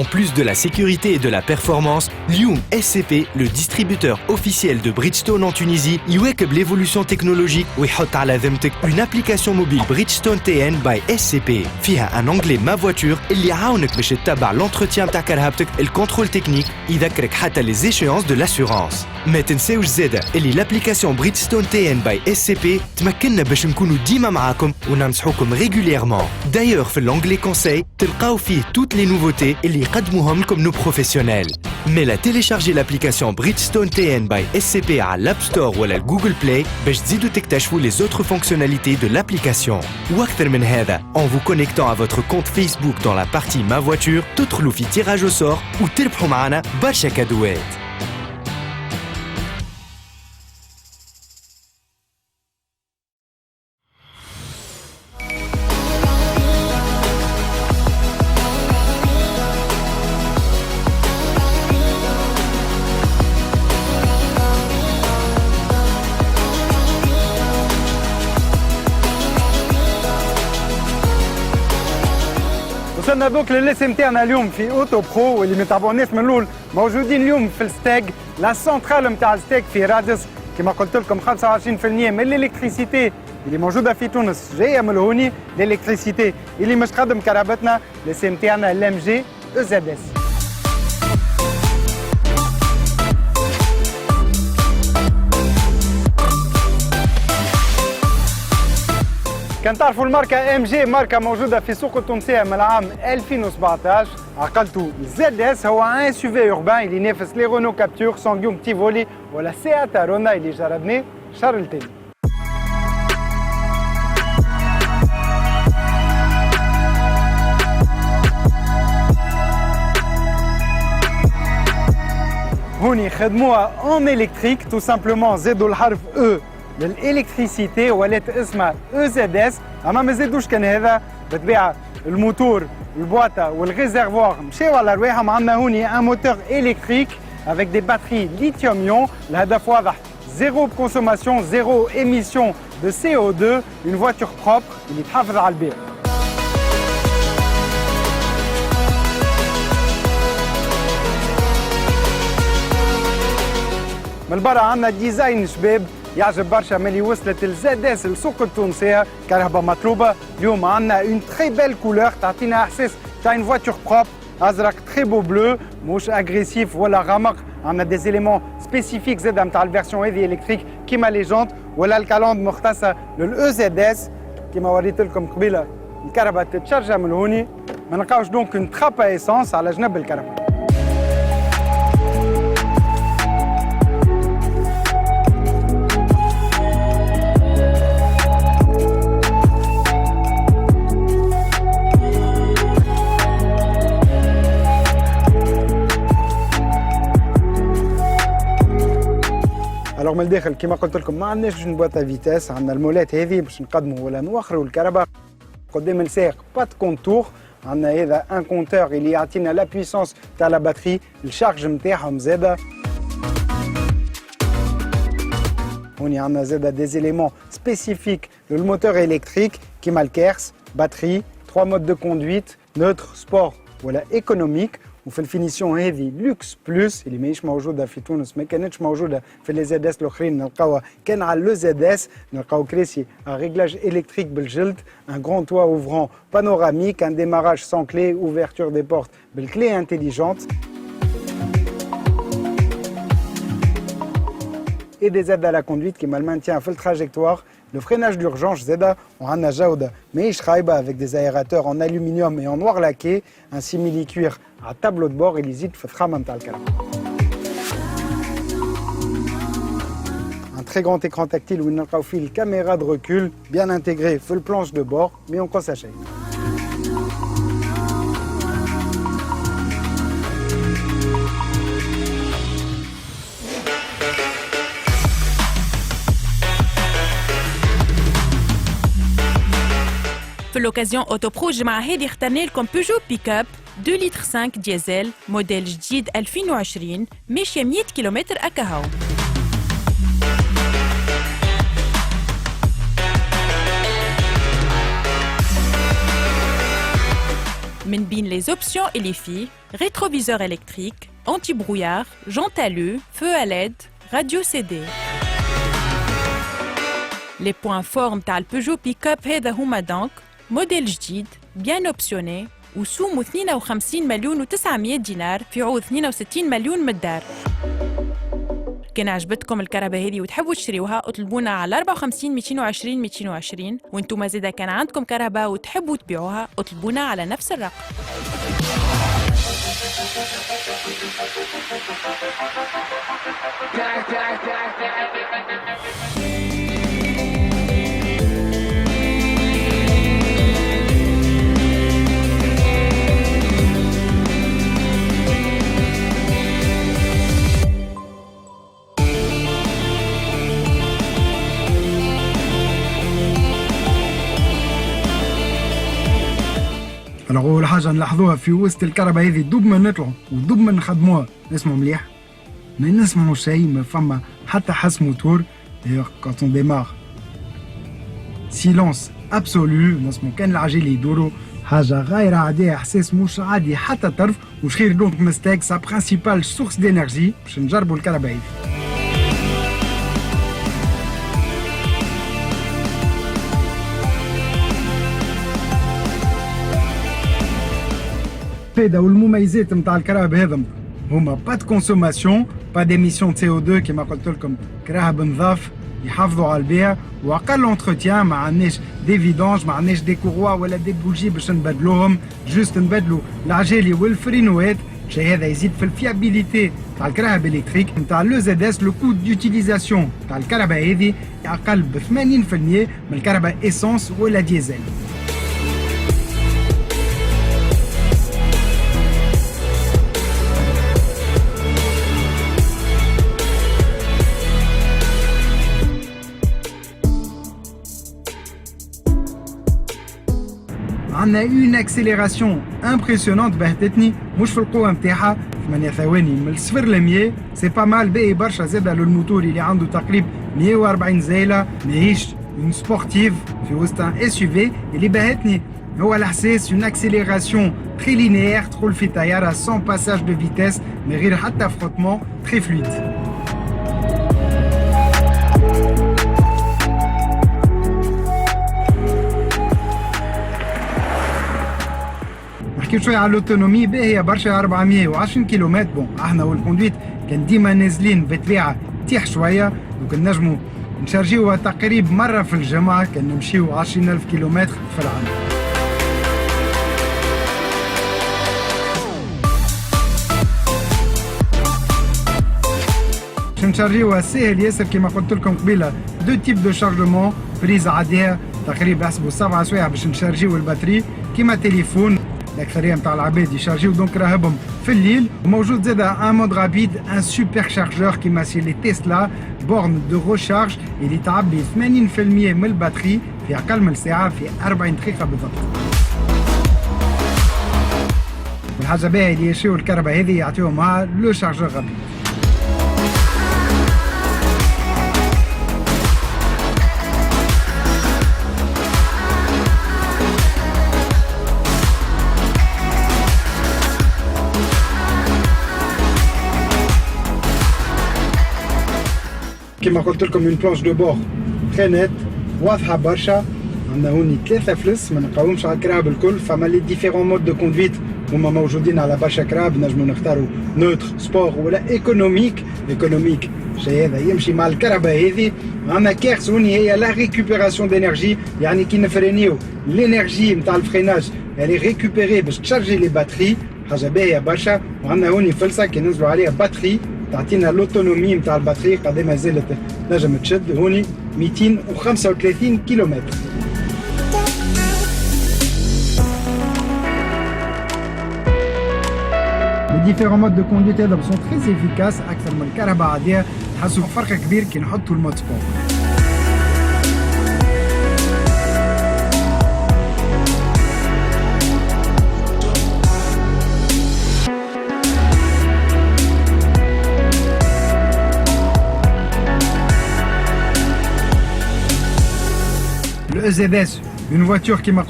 En plus de la sécurité et de la performance, Lioum SCP, le distributeur officiel de Bridgestone en Tunisie, يواكب l'évolution technologique ويحط على ذمتك une application mobile Bridgestone TN by SCP. فيها un onglet Ma voiture اللي يعاونك باش تتبع l'entretien نتاع كرهبتك, الكنترول تكنيك, يذكرك حتى les échéances de l'assurance. ما تنساوش زاده اللي l'application Bridgestone TN by SCP تمكننا باش نكونوا ديما معاكم وننصحوكم régulièrement. D'ailleurs في l'onglet conseil تلقاو فيه toutes les nouveautés اللي يقدموهم لكم nos professionnels. Mais la télécharger l'application Bridgestone TN by SCP à l'App Store ou à la Google Play باش تزيدوا تكتشفوا les autres fonctionnalités de l'application. وأكثر من هذا, en vous connectant à votre compte Facebook dans la partie Ma voiture, تدخلوا في tirage au sort وتربحوا معنا برشا كادوات. وصلنا دوك للاسم نتاعنا اليوم في اوتو برو واللي متابعوا الناس من الاول موجودين اليوم في الستاك لا سنترال نتاع الستاك في رادس كما قلت لكم 25% من الالكتريسيتي اللي موجوده في تونس جايه من هوني الالكتريسيتي اللي مش تخدم كهربتنا الاسم نتاعنا الام جي او زد اس. كان تعرفوا الماركة ام جي ماركة موجودة في السوق التونسية من العام 2017. عقلتوا زد اس هو ان اس في اوربان اللي ينافس لي رونو كابتور سانغيوم تيفولي ولا سيات رونا اللي جربناه الشهر التالي. هوني خدموها اون الكتريك تو سامبلومون زادوا الحرف او للالكتريسيتي ولات اسمها او زد اس. اما ما زادوش كان هذا بالطبيعه الموتور البواطه والريزرفوار مشاو على رواحهم. عندنا هوني ان موتور الكتريك افيك دي باتري ليثيوم يون. الهدف واضح, زيرو كونسوماسيون, زيرو ايميسيون دو سي او 2, اون فواتور بروبر اللي تحافظ على البيئه. من برا عندنا ديزاين شباب يعجب برشا ملي وصلت الزد اس للسوق التونسيه كهرباء مطلوبه. اليوم عندنا اون تري بيل كولور تعطينا احساس تاع اون فواتور بروبر, ازرق تري بو بلو, مش اغريسيف ولا غامق. عندنا دي زيليمون سبيسيفيك زاد نتاع الفيرسيون هذه الكتريك كيما لي جونت ولا الكالوند مختصه للاو زد اس. كيما وريت لكم قبيله الكهرباء تتشارجا من هوني, ما نلقاوش دونك اون ترابا ايسونس على جنب الكهرباء. الوغ من الداخل كما قلت لكم ما عندناش اون بواط فيتاس, عندنا المولات هذه باش نقدموا ولا نوخروا الكهرباء. قدام الساق بات كونتور, عندنا هذا ان كونتور اللي يعطينا لا بويسونس تاع لا باتري, الشارج نتاعهم زاده. هوني عندنا زاده دي زيليمون سبيسيفيك للموتور الكتريك كيما الكيرس, باتري, 3 مود دو كوندويت, نوتر, سبور ولا ايكونوميك. وفي الفينيسيون هذه لوكس بلوس اللي ماهيش موجوده في تونس, ما كانتش موجوده في لي زد اس الاخرين نلقاوها كان على لو زد اس. نلقاو كراسي ان ريغلاج الكتريك بالجلد, ان غران توا اوفرون بانوراميك, ان ديماراج سان كلي, اوفرتور دي بورت بالكلي انتيليجونت et des aides à la conduite qui le maintien في التراجكتوار. Le freinage d'urgence زاده, وعندنا جوده ماهيش خايبه avec des aérateurs en aluminium et en noir laqué, un simili-cuir à tableau de bord اللي يزيد في الثخامه نتاع الكهرباء. Un très grand écran tactile où نلقاو فيه الكاميرا de recul bien intégrée في البلانش de bord, ما ينقصها شيء. في l'occasion Autopro الجمعة هذه اخترنا لكم بيجو بيك اب 2 لتر 5 ديزل موديل جديد 2020 ماشية 100 كيلومتر أكاهو. من بين les options et les filles, rétroviseur électrique, anti-brouillard, jante à l'œuf, feu à LED, radio CD. Les points forts تاع البيجو بيك-اب هذا هما دونك موديل جديد بيان اوبسيوني وسومو 52 مليون و900 دينار في عوض 62 مليون من الدار. كان عجبتكم الكهرباء هذه وتحبوا تشتريوها اطلبونا على 54 220 220 وانتم زادا كان عندكم كهرباء وتحبوا تبيعوها اطلبونا على نفس الرقم. أول حاجة نلاحظوها في وسط الكهرباء هذه دوب ما نطلعوا ودوب ما نخدموها نسمعوا مليح ما نسمعوا شيء ما فما حتى حس موتور quand on démarre silence absolu نسمعوا كان العجل يدوروا حاجة غير عادية إحساس مش عادي حتى طرف وش خير دونك مستاك سا برينسيبال سورس دينيرجي باش نجربوا الكهرباء هذه. الفائدة والمميزات نتاع الكهرباء هذم هما با دو كونسوماسيون با ديميسيون سي او 2 كيما قلت لكم كراهب نظاف يحافظوا على البيع واقل اونتروتيان ما عندناش دي فيدونج ما عندناش دي كوروا ولا دي بوجي باش نبدلوهم جوست نبدلوا العجالي والفرينوات الشيء هذا يزيد في الفيابيليتي تاع الكهرباء الكتريك نتاع لو زد اس. لو كود ديوتيليزاسيون تاع الكهرباء هذه اقل ب 80% من الكهرباء اسانس ولا ديزل. عندنا اون اكسيليراسيون امبرسيونونت بهتتني مش في القوه نتاعها 8 ثواني من الصفر ل 100 سي با مال باهي برشا زاده للموتور اللي عنده تقريبا 140 زايله ماهيش اون سبورتيف في وسط ان اس يو في. اللي بهتني هو الاحساس اون اكسيليراسيون تري لينيير تدخل في طياره سون باساج دو فيتيس من غير حتى فروتمون تري فلويد. نحكي شويه على الاوتونومي باهيه برشا 420 كيلومتر. بون احنا والكوندويت كان ديما نازلين بطبيعه تيح شويه دوك نجموا نشارجيوها تقريبا مره في الجمعه كان نمشيو 20000 كيلومتر في العام. باش نشارجيوها ساهل ياسر كيما قلت لكم قبيله دو تيب دو شارجمون بريز عاديه تقريبا يحسبوا 7 سوايع باش نشارجيو الباتري كيما تليفون. الأكثرية نتاع العباد يشارجيو دونك راهبهم في الليل. موجود زادا ان مود رابيد ان سوبر شارجور كيما سي لي تسلا بورن دو ريشارج اللي تعبي 80% من الباتري في أقل من ساعة في 40 دقيقة بالضبط. والحاجة باهية اللي يشريو الكهرباء هذه يعطيوهم معها لو شارجور رابيد. كما قلت لكم اون بلانش دو بور تري نيت واضحه برشا. عندنا هوني 3 فلس ما نلقاوهمش على الكراب الكل. فما لي ديفيرون مود دو كوندويت هما موجودين على برشا كراب نجمو نختاروا نوتر سبور ولا ايكونوميك. ايكونوميك الشيء هذا يمشي مع الكهرباء هذه. عندنا كيرس هوني هي لا ريكوبيراسيون دينيرجي يعني كي نفرينيو الانرجي نتاع الفريناج اللي ريكوبيري باش تشارجي لي باتري حاجه باهيه برشا. وعندنا هوني فلسه كي ننزلوا عليها باتري تعطينا لوتونومي نتاع الباتري قد ما زالت نجم تشد هوني 235 كيلومتر. Les différents modes de conduite sont très efficaces أكثر من الكهرباء عادية. تحسوا بفرق كبير كي نحطوا المود سبور. Le EZS Une voiture qui m'a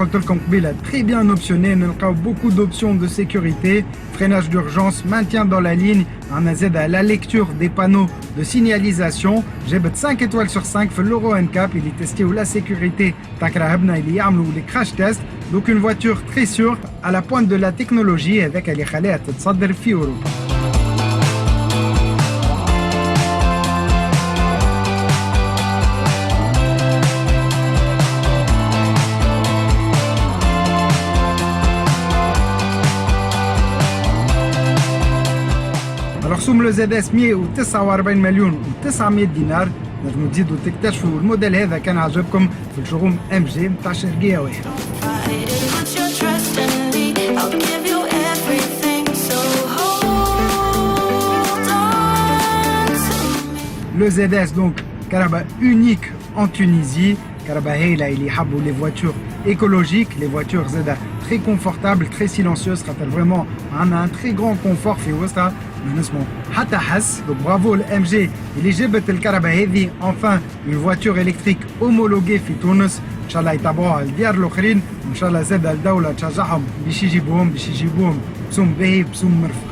très bien optionnée, on a beaucoup d'options de sécurité, freinage d'urgence, maintien dans la ligne, on a à la lecture des panneaux de signalisation. J'ai 5 étoiles sur 5 في l'Euro NCAP, il est testé où la sécurité, ou les crash tests. Donc une voiture très sûre, à la pointe de la technologie, avec elle est تصدر في Europe. Alors سوم لو زد اس 149 مليون و900 دينار نجموا تزيدوا تكتشفوا الموديل هذا كان عجبكم في الشوروم ام جي نتاع شرقية واحد. Le ZS donc كهرباء unique en Tunisie. كهرباء هايلة اللي يحبوا les voitures écologiques, les voitures زادة très confortables, très silencieuses. خاطر vraiment on a un très grand confort في وسطها. نسمو حتى حس. Donc bravo الام جي اللي جابت الكهرباء هذه enfin une voiture électrique homologuée في تونس. ان شاء الله يتابعوها الديار الاخرين وان شاء الله زاد الدولة تشجعهم باش يجيبوهم بسوم باهي بسوم مرفق.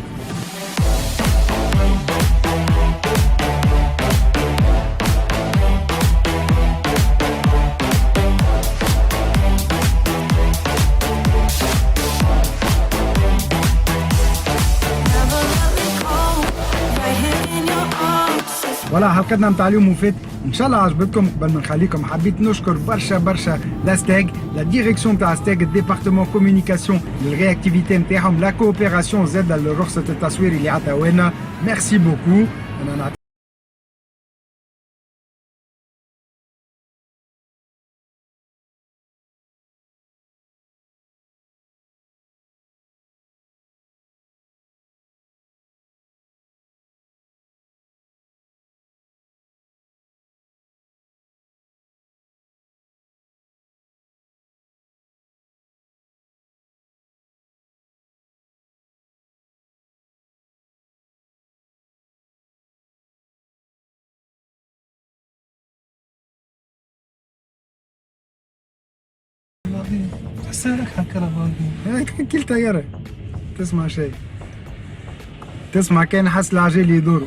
فوالا حلقتنا نتاع اليوم وفات ان شاء الله عجبتكم. قبل ما نخليكم حبيت نشكر برشا لا ستاغ لا ديريكسيون تاع ستاغ الديبارتمون كومونيكاسيون للرياكتيفيتي نتاعهم لا كوبيراسيون زاد لرخصة التصوير اللي عطاونا. ميرسي بوكو. انا سالك هالكهرباء كل طيارة تسمع شيء تسمع كان حس العجل يدوروا.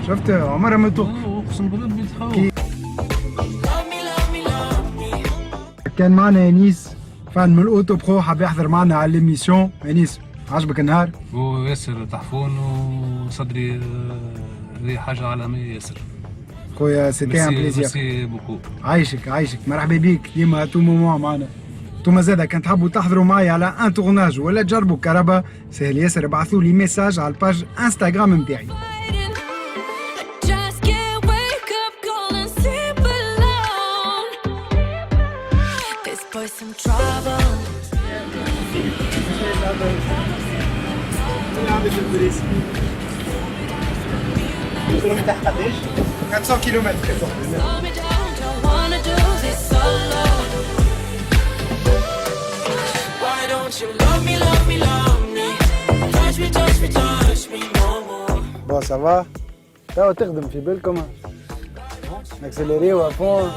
شفت عمرها ما توقف. اقسم بالله بيتخوف. كان معنا انيس فان من الاوتو برو حاب يحضر معنا على ليميسيون. انيس عجبك النهار؟ وياسر تحفون وصدري هذه حاجة عالمية ياسر. خويا سيتي ان بليزير. ميرسي بوكو. عايشك مرحبا بيك ديما تو مومون معنا. انتوما زادا كان تحبوا تحضروا معايا على ان تورناج ولا تجربوا كهرباء سهل ياسر ابعثوا لي ميساج على الباج انستغرام نتاعي. تحت قديش؟ 500 كيلومتر. بون سافا توا تخدم في بالكم اكسليري وافون.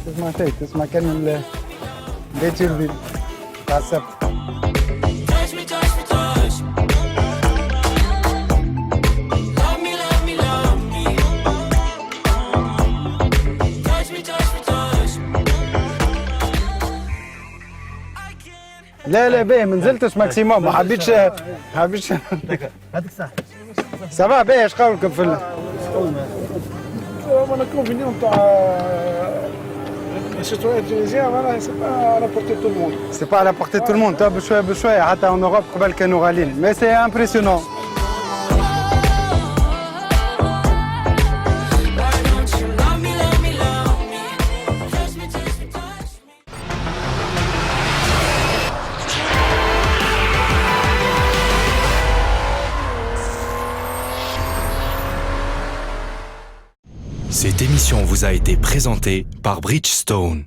تسمع شيء تسمع كان البيت تاع السبت. لا باهي ما نزلتش ماكسيموم ما حبيتش هذيك صح. سافا باهي اش قولكم في انا كونفينيون تاع السيتويان تونيزيان معناها سي با على بورتي تو الموند. سي با على بورتي تو الموند. تو بشويه حتى اون اوروب قبل كانوا غاليين مي سي امبرسيونون. Cette émission vous a été présentée par Bridgestone.